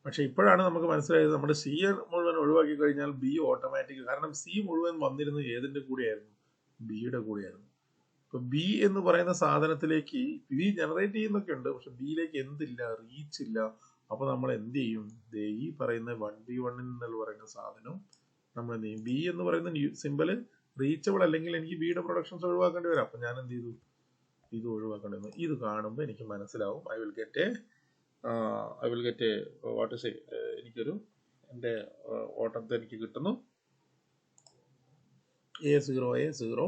പക്ഷെ ഇപ്പോഴാണ് നമുക്ക് മനസ്സിലായത് നമ്മുടെ സി മുഴുവൻ ഒഴിവാക്കി കഴിഞ്ഞാൽ ബി ഓട്ടോമാറ്റിക്. കാരണം സി മുഴുവൻ വന്നിരുന്നത് ഏതിന്റെ കൂടെയായിരുന്നു? ബിയുടെ കൂടെയായിരുന്നു. ഇപ്പൊ ബി എന്ന് പറയുന്ന സാധനത്തിലേക്ക് ബി ജനറേറ്റ് ചെയ്യുന്നൊക്കെ ഉണ്ട്, പക്ഷെ ബിയിലേക്ക് എന്തില്ല? റീച്ച് ഇല്ല. അപ്പൊ നമ്മൾ എന്ത് ചെയ്യും? ഈ പറയുന്ന 1B1 എന്നുള്ള പറയുന്ന സാധനം നമ്മൾ എന്ത് ചെയ്യും? ബി എന്ന് പറയുന്ന സിമ്പിള് റീച്ചബിൾ അല്ലെങ്കിൽ എനിക്ക് ബിയുടെ പ്രൊഡക്ഷൻസ് ഒഴിവാക്കേണ്ടി വരും. അപ്പൊ ഞാൻ എന്ത് ചെയ്തു? ഇത് ഒഴിവാക്കേണ്ടി വന്നു. ഇത് കാണുമ്പോൾ എനിക്ക് മനസ്സിലാവും. I will get what say, എനിക്കൊരു എൻ്റെ ഓട്ടത്തെ എനിക്ക് കിട്ടുന്നു A0A 0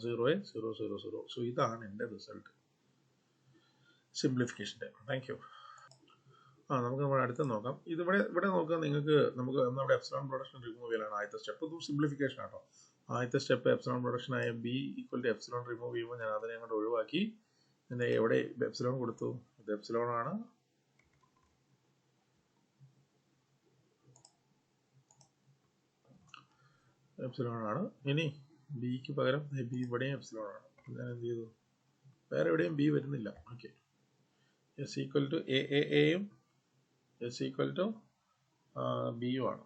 0A 0 0 0. സോ ഇതാണ് എൻ്റെ റിസൾട്ട് സിംപ്ലിഫിക്കേഷൻ്റെ. Thank you. നമുക്ക് നമ്മുടെ അടുത്ത് നോക്കാം. ഇവിടെ നോക്കുക. നമുക്ക് നമ്മുടെ എപ്സിലോൺ പ്രൊഡക്ഷൻ റിമൂവ് ചെയ്യലാണ് ആദ്യത്തെ സ്റ്റെപ്പ്. ഇത് സിംപ്ലിഫിക്കേഷൻ ആട്ടോ. ആദ്യത്തെ സ്റ്റെപ്പ് എപ്സിലോൺ പ്രൊഡക്ഷൻ ആയ B = എപ്സിലോൺ റിമൂവ് ചെയ്യുമ്പോൾ ഞാൻ അതിനെ അങ്ങോട്ട് ഒഴിവാക്കി. പിന്നെ എവിടെ എപ്സിലോൺ കൊടുത്തു? ഇത് എപ്സിലോൺ ആണ്. ഇനി ബിക്ക് പകരം ബി ഇവിടെയും എപ്സിലോൺ ആണ്. ഞാൻ എന്ത് ചെയ്തു? വേറെ എവിടെയും ബി വരുന്നില്ല. ഓക്കെ, S = AAയും S = ബിയും ആണ്.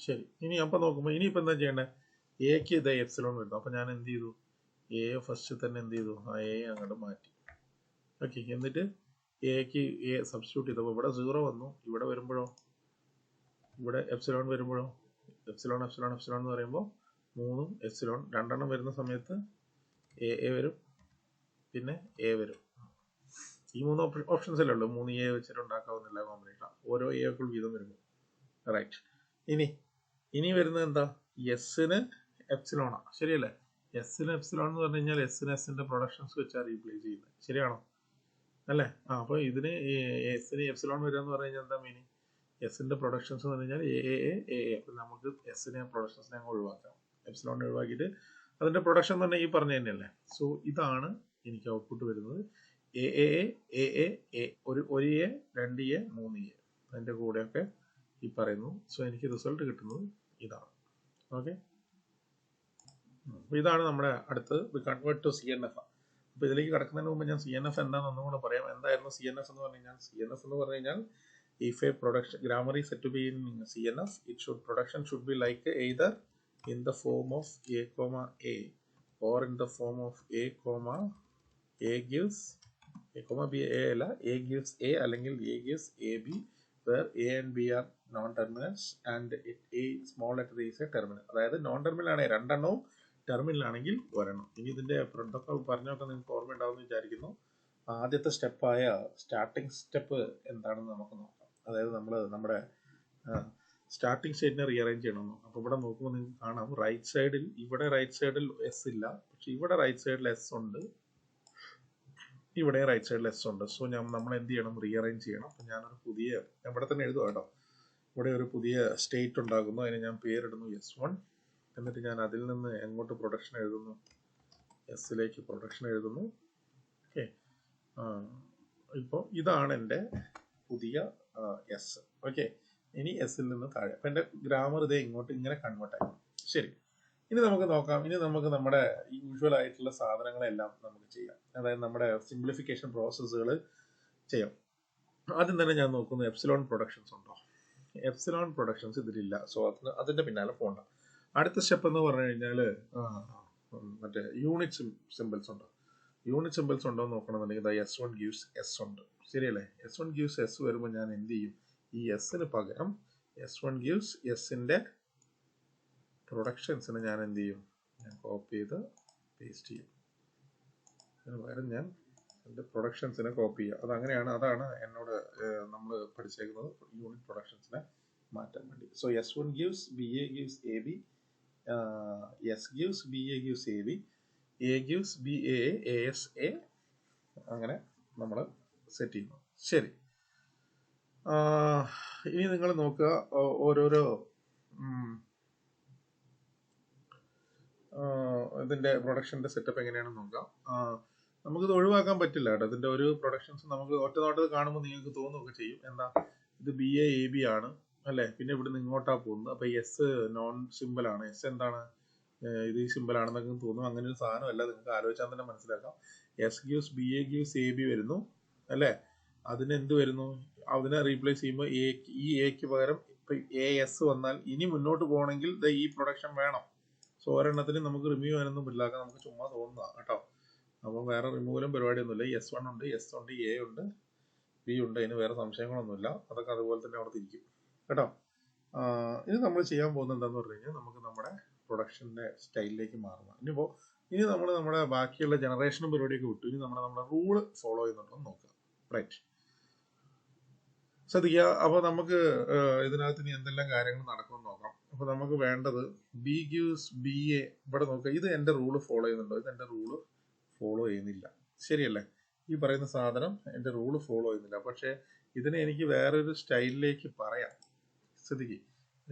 ശരി. ഇനി അപ്പം നോക്കുമ്പോൾ ഇനിയിപ്പോൾ എന്താ ചെയ്യേണ്ടത്? എക്ക് ഇത് എപ്സിലോൺ വരുന്നു. അപ്പം ഞാൻ എന്ത് ചെയ്തു? എ ഫസ്റ്റ് തന്നെ എന്ത് ചെയ്തു? എ അങ്ങോട്ട് മാറ്റി. ഓക്കെ, എന്നിട്ട് എക്ക് എ സബ്സ്റ്റിറ്റ്യൂട്ട് ചെയ്തപ്പോൾ ഇവിടെ 0 വന്നു. ഇവിടെ വരുമ്പോഴോ? ഇവിടെ എപ്സിലോൺ വരുമ്പോഴോ? എപ്സിലോൺ എന്ന് പറയുമ്പോൾ 3 എപ്സിലോൺ 2 വരുന്ന സമയത്ത് എ വരും, പിന്നെ എ വരും. ഈ 3 ഓപ്ഷൻസ് അല്ലേ ഉള്ളൂ. 3 എ വെച്ചിട്ട് ഉണ്ടാക്കാവുന്നില്ല കോമ്പിനേഷൻ. ഓരോ എക്കുൾ വീതം വരുമ്പോൾ. റൈറ്റ്. ഇനി വരുന്നത് എന്താ? എസിന് എപ്സിലോണാ. ശരിയല്ലേ? എസിന് എപ്സിലോൺ എന്ന് പറഞ്ഞു കഴിഞ്ഞാൽ എസിന്റെ പ്രൊഡക്ഷൻസ് വെച്ചാൽ റീപ്ലേസ് ചെയ്യുന്നത്. ശരിയാണോ? അല്ലേ? അപ്പോൾ ഇതിന് എസിന് എപ്സിലോൺ വരിക എന്ന് പറഞ്ഞു കഴിഞ്ഞാൽ എന്താ മീനിങ്? എസിന്റെ പ്രൊഡക്ഷൻസ് എന്ന് പറഞ്ഞു കഴിഞ്ഞാൽ എ. അപ്പം നമുക്ക് എസിനെ പ്രൊഡക്ഷൻസിനെ അങ്ങ് ഒഴിവാക്കാം. എപ്സിലോൺ ഒഴിവാക്കിയിട്ട് അതിന്റെ പ്രൊഡക്ഷൻ എന്ന് പറഞ്ഞാൽ ഈ പറഞ്ഞ തന്നെയല്ലേ. സോ ഇതാണ് എനിക്ക് ഔട്ട്പുട്ട് വരുന്നത്. എ ഒരു എ, 2 എ, 3 എ അതിന്റെ കൂടെയൊക്കെ ഈ പറയുന്നു. സോ എനിക്ക് റിസൾട്ട് കിട്ടുന്നത് ഇതാണ്. ഓക്കെ, അപ്പോൾ ഇതാണ് നമ്മുടെ അടുത്ത് കൺവേർട്ട് ടു CNF. അപ്പോൾ ഇതിലേക്ക് കടക്കുന്നതിന് മുമ്പ് ഞാൻ CNF എന്താണെന്ന് കൂടെ പറയാം. എന്തായിരുന്നു CNF എന്ന് പറഞ്ഞു കഴിഞ്ഞാൽ? CNF എന്ന് പറഞ്ഞു കഴിഞ്ഞാൽ if a production grammar is said to be in CNF, production should be like either in the form of A, A or in the form of A, A gives A, B, A gives A അല്ലെങ്കിൽ A gives AB, where A and B are non-terminals and A small letter is a terminal. അതായത് non terminal ആണെങ്കിൽ 2 എണ്ണവും terminal ആണെങ്കിൽ 1 എണ്ണം. ഇനി ഇതിന്റെ product പറഞ്ഞൊക്കെ നിങ്ങൾക്ക് ഓർമ്മ ഉണ്ടാവുമെന്ന് വിചാരിക്കുന്നു. ആദ്യത്തെ സ്റ്റെപ്പായ സ്റ്റാർട്ടിംഗ് സ്റ്റെപ്പ് എന്താണെന്ന് നമുക്ക് നോക്കാം. അതായത് നമ്മുടെ സ്റ്റാർട്ടിംഗ് സ്റ്റേറ്റിനെ റീഅറേഞ്ച് ചെയ്യണം. അപ്പോൾ ഇവിടെ നോക്കുമ്പോൾ നിങ്ങൾക്ക് കാണാം റൈറ്റ് സൈഡിൽ, ഇവിടെ റൈറ്റ് സൈഡിൽ എസ് ഇല്ല, പക്ഷെ ഇവിടെ റൈറ്റ് സൈഡിൽ എസ് ഉണ്ട്, ഇവിടെ റൈറ്റ് സൈഡിൽ എസ് ഉണ്ട്. സോ നമ്മൾ എന്ത് ചെയ്യണം? റീഅറേഞ്ച് ചെയ്യണം. അപ്പം ഞാൻ ഇവിടെ തന്നെ എഴുതുക കേട്ടോ. ഇവിടെ ഒരു പുതിയ സ്റ്റേറ്റ് ഉണ്ടാകുന്നു. അതിന് ഞാൻ പേരിടുന്നു S1. എന്നിട്ട് ഞാൻ അതിൽ നിന്ന് എങ്ങോട്ട് പ്രൊഡക്ഷൻ എഴുതുന്നു? എസിലേക്ക് പ്രൊഡക്ഷൻ എഴുതുന്നു. ഓക്കെ, ഇപ്പോൾ ഇതാണ് എൻ്റെ പുതിയ എസ്. ഓക്കെ, ഇനി എസിൽ നിന്ന് താഴെ. അപ്പം എൻ്റെ ഗ്രാമർ ഇതേ ഇങ്ങോട്ട് ഇങ്ങനെ കൺവേർട്ട് ആയി. ശരി, ഇനി നമുക്ക് നോക്കാം. ഇനി നമുക്ക് നമ്മുടെ യൂഷ്വൽ ആയിട്ടുള്ള സാധനങ്ങളെല്ലാം നമുക്ക് ചെയ്യാം. അതായത് നമ്മുടെ സിംപ്ലിഫിക്കേഷൻ പ്രോസസ്സുകൾ ചെയ്യാം. ആദ്യം തന്നെ ഞാൻ നോക്കുന്നു എപ്സിലോൺ പ്രൊഡക്ഷൻസ് ഉണ്ടോ. എപ്സിലോൺ പ്രൊഡക്ഷൻസ് ഇതിലില്ല. സോ അതിന്റെ പിന്നാലെ പോകണ്ട. അടുത്ത സ്റ്റെപ്പ് എന്ന് പറഞ്ഞു കഴിഞ്ഞാൽ മറ്റേ യൂണിറ്റ് സിമ്പിൾസ് ഉണ്ടോ. യൂണിറ്റ് സിമ്പിൾസ് ഉണ്ടോ എന്ന് നോക്കണമെന്നുണ്ടെങ്കിൽ S1 ഗീവ്സ് എസ് ഉണ്ട്. ശരിയല്ലേ. S1 ഗീവ്സ് എസ് വരുമ്പോൾ ഞാൻ എന്ത് ചെയ്യും, ഈ എസിന് പകരം S1 ഗീവ്സ് എസിന്റെ പ്രൊഡക്ഷൻസിന് ഞാൻ എന്ത് ചെയ്യും, ഞാൻ കോപ്പി ചെയ്ത് പേസ്റ്റ് ചെയ്യും. അതിന് പകരം ഞാൻ എൻ്റെ പ്രൊഡക്ഷൻസിനെ കോപ്പി ചെയ്യുക. അതാണ് എന്നോട് നമ്മൾ പഠിച്ചേക്കുന്നത്, യൂണിറ്റ് പ്രൊഡക്ഷൻസിനെ മാറ്റാൻ വേണ്ടി. So S1 gives BA gives AB, S gives BA gives AB, A gives BA AS A, അങ്ങനെ നമ്മൾ സെറ്റ് ചെയ്യുന്നു. ശരി. ഇനി നിങ്ങൾ നോക്കുക ഓരോരോ ഇതിന്റെ പ്രൊഡക്ഷന്റെ സെറ്റപ്പ് എങ്ങനെയാണെന്ന് നോക്കാം. നമുക്കിത് ഒഴിവാക്കാൻ പറ്റില്ല കേട്ടോ. ഇതിന്റെ ഒരു പ്രൊഡക്ഷൻസ് നമുക്ക് ഒറ്റ നോട്ടത്തിൽ കാണുമ്പോൾ നിങ്ങൾക്ക് തോന്നുകയൊക്കെ ചെയ്യും, എന്താ ഇത് BA AB ആണ് അല്ലേ, പിന്നെ ഇവിടുന്ന് ഇങ്ങോട്ടാ പോകുന്നത്, അപ്പൊ എസ് നോൺ സിമ്പിൾ ആണ്, എസ് എന്താണ് ഇത് ഈ സിമ്പിൾ ആണെന്നൊക്കെ തോന്നും. അങ്ങനെ ഒരു സാധനമല്ല, നിങ്ങൾക്ക് ആലോചിച്ചാൽ തന്നെ മനസ്സിലാക്കാം. S gives BA gives AB വരുന്നു അല്ലേ, അതിന് എന്ത് വരുന്നു, അതിനെ റീപ്ലേസ് ചെയ്യുമ്പോൾ ഈ എക്ക് പകരം ഇപ്പൊ AS വന്നാൽ ഇനി മുന്നോട്ട് പോകണമെങ്കിൽ ഈ പ്രൊഡക്ഷൻ വേണം. സോ ഒരെണ്ണത്തിന് നമുക്ക് റിമൂവ് ചെയ്യാനൊന്നും പറ്റില്ല, നമുക്ക് ചുമ്മാ തോന്നുക കേട്ടോ. അപ്പം വേറെ റിമൂവലും പരിപാടിയൊന്നുമില്ല. S1 ഉണ്ട്, S ഉണ്ട്, A ഉണ്ട്, B ഉണ്ട്, അതിന് വേറെ സംശയങ്ങളൊന്നുമില്ല. അതൊക്കെ അതുപോലെ തന്നെ അവിടെ തിരിക്കും കേട്ടോ. ഇത് നമ്മൾ ചെയ്യാൻ പോകുന്നത് എന്താണെന്ന് പറഞ്ഞു കഴിഞ്ഞാൽ നമുക്ക് നമ്മുടെ പ്രൊഡക്ഷൻ്റെ സ്റ്റൈലിലേക്ക് മാറുക. ഇനി നമ്മൾ നമ്മുടെ ബാക്കിയുള്ള ജനറേഷനും പരിപാടിയൊക്കെ വിട്ടു. ഇനി നമ്മുടെ റൂള് ഫോളോ ചെയ്യുന്നുണ്ടോ എന്ന് നോക്കുക. റൈറ്റ്, ശ്രദ്ധിക്കുക. അപ്പോൾ നമുക്ക് ഇതിനകത്ത് ഇനി എന്തെല്ലാം കാര്യങ്ങൾ നടക്കുമെന്ന് നോക്കാം. അപ്പോൾ നമുക്ക് വേണ്ടത് B ഗീവ്സ് BA, ഇവിടെ നോക്കുക, ഇത് എൻ്റെ റൂള് ഫോളോ ചെയ്യുന്നുണ്ടോ, ഇത് എൻ്റെ റൂള് ഫോളോ ചെയ്യുന്നില്ല. ശരിയല്ലേ. ഈ പറയുന്ന സാധനം എൻ്റെ റൂള് ഫോളോ ചെയ്യുന്നില്ല. പക്ഷേ ഇതിനെ എനിക്ക് വേറൊരു സ്റ്റൈലിലേക്ക് പറയാം. ശ്രദ്ധിക്കുക,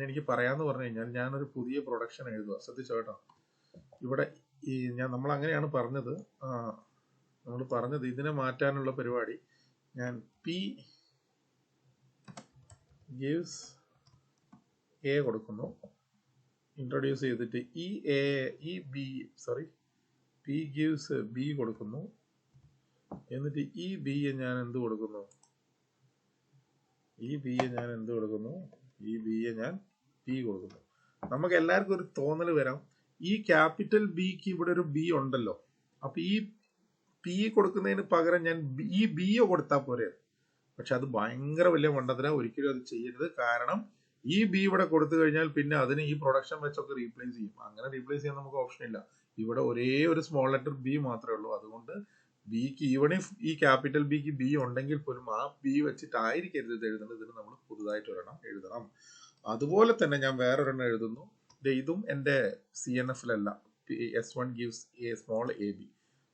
എനിക്ക് പറയാന്ന് പറഞ്ഞു കഴിഞ്ഞാൽ ഞാനൊരു പുതിയ പ്രൊഡക്ഷൻ എഴുതുക. ശ്രദ്ധിച്ചോ കേട്ടോ. ഇവിടെ നമ്മൾ അങ്ങനെയാണ് പറഞ്ഞത്. നമ്മൾ പറഞ്ഞത് ഇതിനെ മാറ്റാനുള്ള പരിപാടി, ഞാൻ P ഗീവ്സ് A കൊടുക്കുന്നു, ഇൻട്രൊഡ്യൂസ് ചെയ്തിട്ട് P ഗീവ്സ് B കൊടുക്കുന്നു, എന്നിട്ട് ഈ B യെ ഞാൻ എന്ത് കൊടുക്കുന്നു, ഈ B യെ ഞാൻ P കൊടുക്കുന്നു. നമുക്ക് എല്ലാവർക്കും ഒരു തോന്നൽ വരാം, ഈ ക്യാപിറ്റൽ Bക്ക് ഇവിടെ ഒരു B ഉണ്ടല്ലോ, അപ്പൊ ഈ P കൊടുക്കുന്നതിന് പകരം ഞാൻ ഈ B കൊടുത്താൽ പോരെ. പക്ഷെ അത് ഭയങ്കര വലിയ മണ്ടത്തര, ഒരിക്കലും അത് ചെയ്യരുത്. കാരണം ഈ B ഇവിടെ കൊടുത്തു കഴിഞ്ഞാൽ പിന്നെ അതിന് ഈ പ്രൊഡക്ഷൻ വെച്ചൊക്കെ റീപ്ലേസ് ചെയ്യും. അങ്ങനെ റീപ്ലേസ് ചെയ്യാൻ നമുക്ക് ഓപ്ഷൻ ഇല്ല. ഇവിടെ ഒരേ ഒരു സ്മോൾ ലെറ്റർ B മാത്രമേ ഉള്ളൂ. അതുകൊണ്ട് ബിക്ക് ഈവൺ ഈ ക്യാപിറ്റൽ Bക്ക് B ഉണ്ടെങ്കിൽ പോലും ആ B വെച്ചിട്ടായിരിക്കരുത് ഇത് എഴുതുന്നത്. ഇതിന് നമ്മൾ പുതുതായിട്ട് ഒരെണ്ണം എഴുതണം. അതുപോലെ തന്നെ ഞാൻ വേറൊരെണ്ണം എഴുതുന്നു. ഇതും എൻ്റെ CNF-ലല്ല, S1 gives A small AB,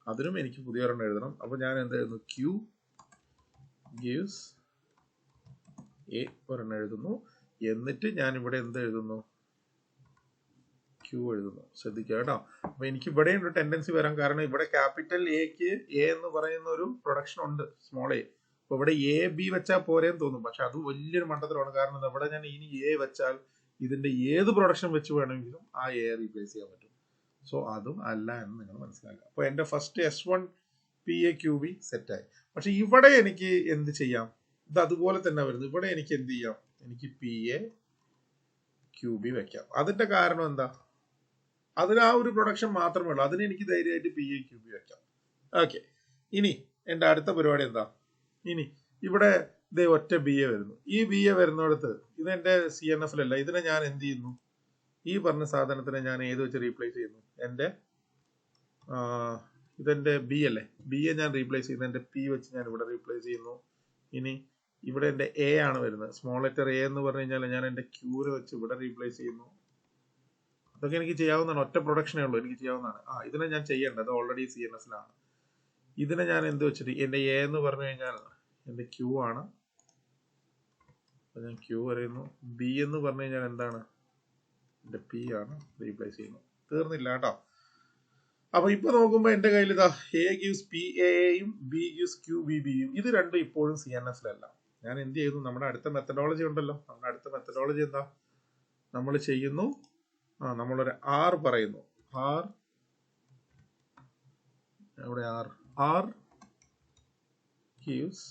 അതിനും എനിക്ക് പുതിയൊരെണ്ണം എഴുതണം. അപ്പൊ ഞാൻ എന്ത് എഴുതുന്നു, Q ഗീവ്സ് A ഒരെണ്ണം എഴുതുന്നു. എന്നിട്ട് ഞാൻ ഇവിടെ എന്ത് എഴുതുന്നു, Q എഴുതുന്നു. ശ്രദ്ധിക്കുക കേട്ടോ. അപ്പൊ എനിക്ക് ഇവിടെ ഒരു ടെൻഡൻസി വരാൻ കാരണം ഇവിടെ ക്യാപിറ്റൽ എക്ക് A എന്ന് പറയുന്ന ഒരു പ്രൊഡക്ഷൻ ഉണ്ട്, സ്മോൾ A. അപ്പൊ ഇവിടെ AB വെച്ചാൽ പോരെന്ന് തോന്നും, പക്ഷെ അത് വലിയൊരു മണ്ടത്തരമാണ്. കാരണം ഇവിടെ ഞാൻ ഇനി A വെച്ചാൽ ഇതിന്റെ ഏത് പ്രൊഡക്ഷൻ വെച്ച് വേണമെങ്കിലും ആ A റീപ്ലേസ് ചെയ്യാൻ പറ്റും. സോ അതും അല്ല എന്ന് നിങ്ങൾ മനസ്സിലാക്കുക. അപ്പൊ എന്റെ ഫസ്റ്റ് S1 PA QB സെറ്റായി. പക്ഷെ ഇവിടെ എനിക്ക് എന്ത് ചെയ്യാം, ഇത് അതുപോലെ തന്നെ വരുന്നത്. ഇവിടെ എനിക്ക് എന്ത് ചെയ്യാം, എനിക്ക് PA QB വെക്കാം. അതിന്റെ കാരണം എന്താ, അതിന് ആ ഒരു പ്രൊഡക്ഷൻ മാത്രമേ ഉള്ളൂ. അതിന് എനിക്ക് ധൈര്യമായിട്ട് PA QB വെക്കാം. ഓക്കെ, ഇനി എൻ്റെ അടുത്ത പരിപാടി എന്താ, ഇനി ഇവിടെ ഇതേ ഒറ്റ BA വരുന്നു. ഈ BA വരുന്നിടത്ത് ഇതെന്റെ CNF-ലല്ല, ഇതിനെ ഞാൻ എന്ത് ചെയ്യുന്നു, ഈ പറഞ്ഞ സാധനത്തിനെ ഞാൻ ഏത് വെച്ച് റീപ്ലേസ് ചെയ്യുന്നു, ഇതെന്റെ B അല്ലേ, B യെ ഞാൻ റീപ്ലേസ് ചെയ്യുന്നു, എന്റെ P വെച്ച് ഞാൻ ഇവിടെ റീപ്ലേസ് ചെയ്യുന്നു. ഇനി ഇവിടെ എന്റെ A ആണ് വരുന്നത്, സ്മോൾ ലെറ്റർ A എന്ന് പറഞ്ഞു കഴിഞ്ഞാൽ ഞാൻ എന്റെ Q വെച്ച് ഇവിടെ റീപ്ലേസ് ചെയ്യുന്നു. അതൊക്കെ എനിക്ക് ചെയ്യാവുന്നതാണ്, ഒറ്റ പ്രൊഡക്ഷനേ ഉള്ളൂ, എനിക്ക് ചെയ്യാവുന്നതാണ്. ഇതിനെ ഞാൻ ചെയ്യേണ്ടത് ഓൾറെഡി CNF-ലാണ്. ഇതിനെ ഞാൻ എന്ത് വെച്ചിട്ട്, എന്റെ A എന്ന് പറഞ്ഞു കഴിഞ്ഞാൽ എന്റെ Q ആണ്, ഞാൻ Q പറയുന്നു. B എന്ന് പറഞ്ഞു കഴിഞ്ഞാൽ എന്താണ്, എന്റെ P ആണ്, റീപ്ലേസ് ചെയ്യുന്നു. തീർന്നില്ല കേട്ടോ. അപ്പൊ ഇപ്പൊ നോക്കുമ്പോ എന്റെ കയ്യിൽ ഇതാ A ഗീവ്സ് PAയും B ഗീവ്സ് QBBയും, ഇത് രണ്ടും ഇപ്പോഴും CNF-ലല്ല. ഞാൻ എന്ത് ചെയ്യുന്നു, നമ്മുടെ അടുത്ത മെത്തഡോളജി ഉണ്ടല്ലോ, നമ്മുടെ അടുത്ത മെത്തഡോളജി എന്താ, നമ്മൾ ചെയ്യുന്നു നമ്മളൊരു ആർ പറയുന്നു. ആർ എവിടെ? ആർ gives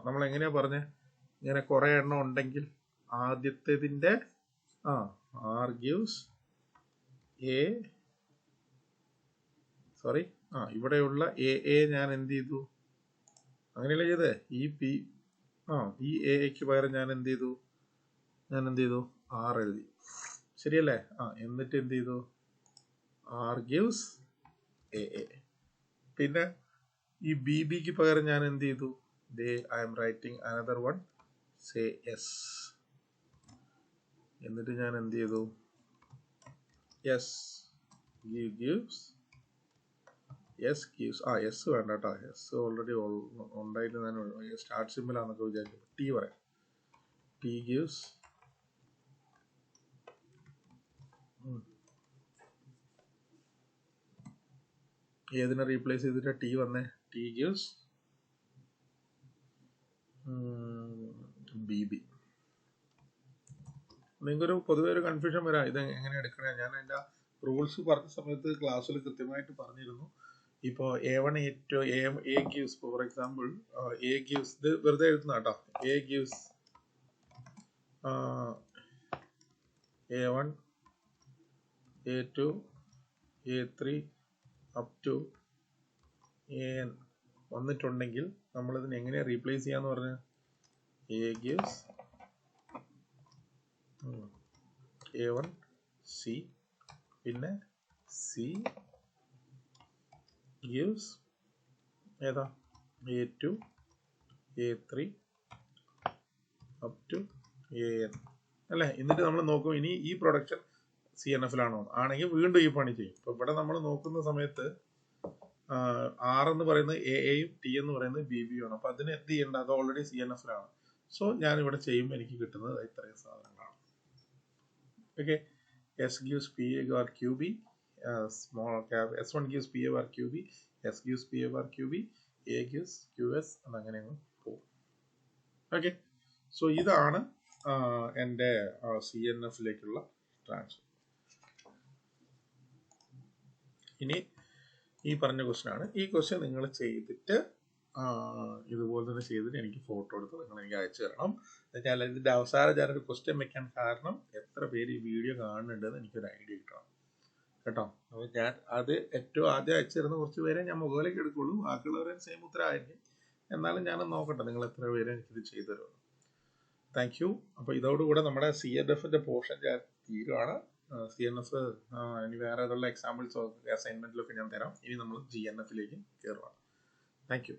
നമ്മൾ എങ്ങനെയാ പറഞ്ഞേ? ഇങ്ങനെ കുറെ എണ്ണം ഉണ്ടെങ്കിൽ ആദ്യത്തേതിന്റെ ആർ gives എ സോറി ഇവിടെയുള്ള എ ഞാൻ എന്ത് ചെയ്തു? അങ്ങനെയല്ലേ ചെയ്തേ? ഈ എക്ക് പകരം ഞാൻ എന്ത് ചെയ്തു? ആർ എഴുതി, ശരിയല്ലേ? എന്നിട്ട് എന്ത് ചെയ്തു? R gives A. പിന്നെ ഈ ബിക്ക് പകരം ഞാൻ എന്ത് ചെയ്തു? I'm writing another one, say S. എന്നിട്ട് ഞാൻ എന്ത് ചെയ്തു? എസ് gives എസ് വേണ്ട കേട്ടോ, എസ് ഓൾറെഡി ഉണ്ടായിട്ട് ഞാൻ സ്റ്റാർട്ട് സിമ്പിളാന്നൊക്കെ വിചാരിക്കും. ടി പറയാം. ടി gives ഏതിനെ റീപ്ലേസ് ചെയ്തിട്ട് ടി വന്നേ? T gives B. നിങ്ങൾക്കൊരു പൊതുവെ ഒരു കൺഫ്യൂഷൻ വരാം, ഇത് എങ്ങനെ എടുക്കണേ. ഞാൻ അതിൻ്റെ റൂൾസ് പറഞ്ഞ സമയത്ത് ക്ലാസ്സിൽ കൃത്യമായിട്ട് പറഞ്ഞിരുന്നു. ഇപ്പോൾ A1 A2 A gives, for example A gives, ഇത് വെറുതെ എഴുതുന്ന കേട്ടോ. A gives A1 A2 A3 up to AN വന്നിട്ടുണ്ടെങ്കിൽ നമ്മളിതിനെ എങ്ങനെയാണ് റീപ്ലേസ് ചെയ്യാന്ന് പറഞ്ഞാൽ A gives A1 C, പിന്നെ C gives ഏതാ? A2 A3 up to AN അല്ലേ? എന്നിട്ട് നമ്മൾ നോക്കും ഇനി ഈ പ്രൊഡക്ഷൻ CNF-ലാണോ ആണെങ്കിൽ വീണ്ടും ഈ പണി ചെയ്യും. ഇപ്പൊ ഇവിടെ നമ്മൾ നോക്കുന്ന സമയത്ത് ആർ എന്ന് പറയുന്നത് എയും ടി എന്ന് പറയുന്നത് ബി ആണ്. അപ്പൊ അതിന് എന്ത് ചെയ്യേണ്ട? അത് ഓൾറെഡി CNF-ലാണ്. സോ ഞാൻ ഇവിടെ ചെയ്യുമ്പോൾ എനിക്ക് കിട്ടുന്നത് ഇത്രയും സാധനങ്ങളാണ്. Okay, S gives PA bar QB, small cap S1 gives PA bar QB, S gives PA bar QB, A gives QS എന്നങ്ങനെ പോകും. ഓക്കെ, സോ ഇതാണ് എൻ്റെ CNF-ലേക്കുള്ള ട്രാൻസ്ഫർ. ഇനി ഈ പറഞ്ഞ ക്വസ്റ്റ്യൻ ആണ്. ഈ ക്വസ്റ്റ്യൻ നിങ്ങൾ ചെയ്തിട്ട് ഇതുപോലെ തന്നെ ചെയ്തിട്ട് എനിക്ക് ഫോട്ടോ എടുത്ത് നിങ്ങൾ എനിക്ക് അയച്ചു തരണം. എന്നുവെച്ചാൽ ഇതിൻ്റെ അവസാനം ഞാനൊരു ക്വസ്റ്റ്യൻ വെക്കാൻ കാരണം എത്ര പേര് ഈ വീഡിയോ കാണുന്നുണ്ടെന്ന് എനിക്കൊരു ഐഡിയ കിട്ടണം കേട്ടോ. അപ്പോൾ ഞാൻ അത് ഏറ്റവും ആദ്യം അയച്ചു തരുന്ന കുറച്ച് പേരെ ഞാൻ മുകളിലേക്ക് എടുക്കുള്ളൂ, ബാക്കിയുള്ളവരെ സെയിം ഉത്തരമായിരിക്കും. എന്നാലും ഞാനൊന്ന് നോക്കട്ടെ നിങ്ങൾ എത്ര പേര് എനിക്കിത് ചെയ്തു തരുമോ. Thank you. അപ്പോൾ ഇതോടുകൂടെ നമ്മുടെ CNF-ന്റെ പോർഷൻ ഞാൻ തീരുവാണ്. CNF ഇനി വേറെ ഏതുള്ള എക്സാമ്പിൾസോ അസൈൻമെന്റിലൊക്കെ ഞാൻ തരാം. ഇനി നമ്മൾ GNF-ലേക്ക് കയറുവാണ്. Thank you.